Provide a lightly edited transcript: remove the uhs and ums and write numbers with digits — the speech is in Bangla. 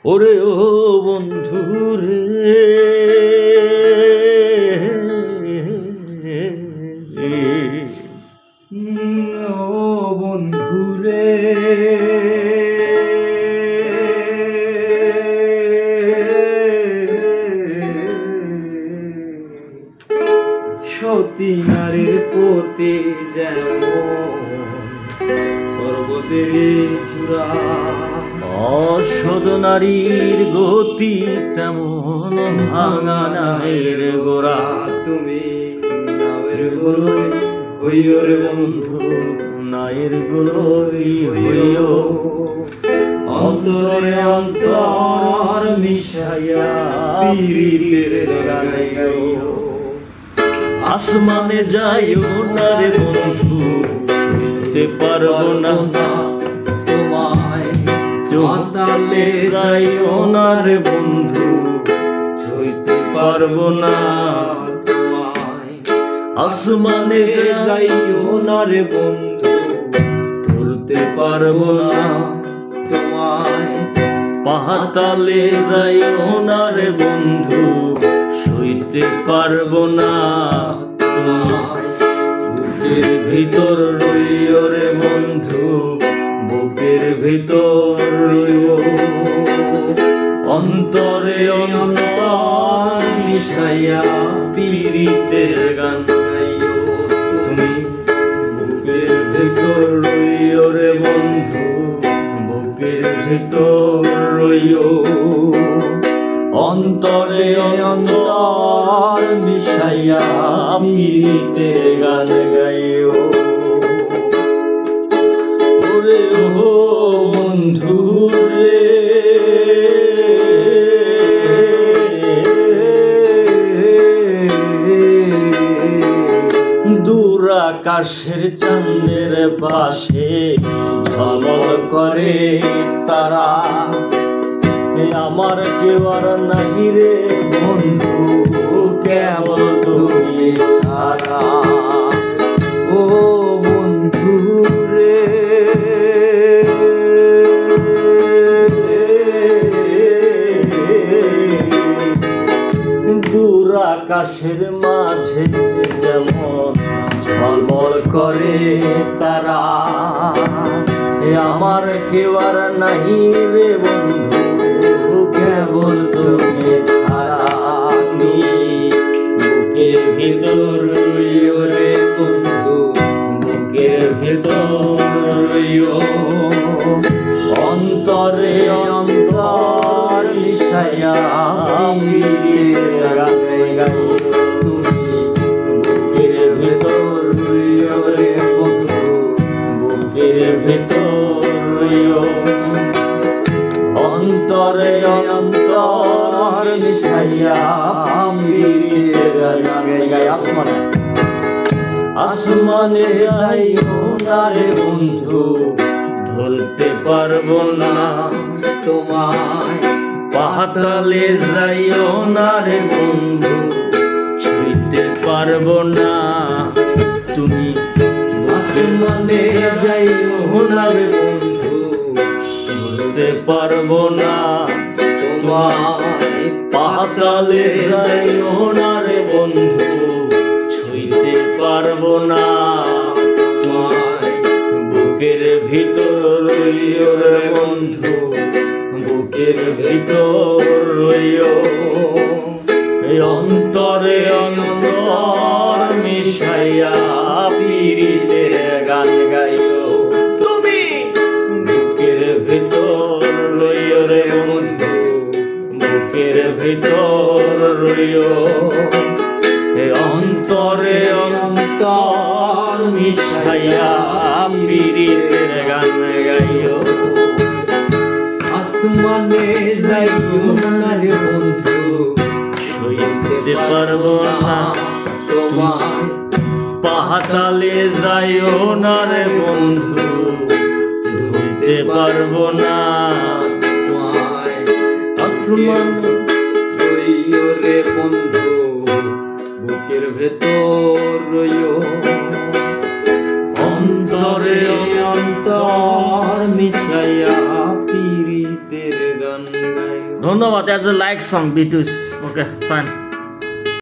ওরে ও বন্ধু রে, ও বন্ধু রে, সতী নারীর প্রতি যেমন পর্বতের চূড়া, অসদ নারীর গতি তেমন ভাঙা নায়ের গোড়া। তুমি নায়ের গোড়ায় হইও রে বন্ধু, নায়ের গোড়ায় হইও, অন্তরে অন্তর মিশাইয়া পীড়িতের গাইও। আসমানে যাইও না রে বন্ধু, ছুঁতে পারবো না তোমায়, পাতালে যাইও না রে বন্ধু, ছুঁতে পারবো না তোমায়। আসমানে যাইও না রে বন্ধু, ধরতে পারবো না তোমায়। পাতালে যাইও না রে বন্ধু, সইতে পারবো না তোমায়। বুকের ভিতর রইও রে বন্ধু, বুকের ভিতর রইও, অন্তরে অন্তর মিশাইয়া পীড়িতের গান গাইও। তুমি বুকের ভিতর রইও রে বন্ধু, বুকের ভিতর রইও, অন্তরে অন্তর মিশাইয়া পীড়িতের গান গাইও। ওরে ও বন্ধু রে, দূর আকাশের চাঁদের পাশে ঝলমল করে তারা, আমার কেউ আর নাই রে বন্ধু, কেবল তুমি ছাড়া। ও বন্ধু রে, দূর আকাশের মাঝে যেমন ঝলমল করে তারা, আমার কেউ আর নাই রে বন্ধু, কেবল তুমি ছাড়া। বুকের ভিতর রইও রে বন্ধু, বুকের ভিতর রইও, অন্তরে অন্তর মিশাইয়া পীড়িতের গান গাইও। তুমি বুকের ভিতর রইও রে বন্ধু, বুকের ভিতর রইও, অন্তরে অন্তর মিশাইয়া পীড়িতের গান গাইও। আসমানে আসমানে যাইও না রে বন্ধু, ধরতে পারবো না তোমায়। পাতালে যাইও না রে বন্ধু, ছুঁতে পারবো না তুমি। আসমানে যাইও না রে বন্ধু, ধরতে পারবো না তোমায়। পাতালে যাইও না রে বন্ধু, ছুঁতে পারবো না তোমায়। বুকের ভিতর রইও রে বন্ধু, বুকের ভিতর রইও, অন্তরে অন্তর মিশাইয়া পীড়িতের গান গাইও। তুমি বুকের ভিতর রইও রে বন্ধু, বুকের ভিতর রইও, অন্তরে অন্তর মিশাইয়া পীড়িতের গান গাইও। আসমানে যাইও না রে বন্ধু, সইতে পারবো না তোমায়। পাতালে যাইও না রে বন্ধু, ধরতে পারবো না তোমায়। আসমানে রইও রে বন্ধু, বুকের ভেতর রইও, অন্তরে অন্তর মিশাইয়া পীড়িতের গান গাইও। ধন্যবাদ। অ্যাজ এ লাইক সং বিটুস। Okay fine.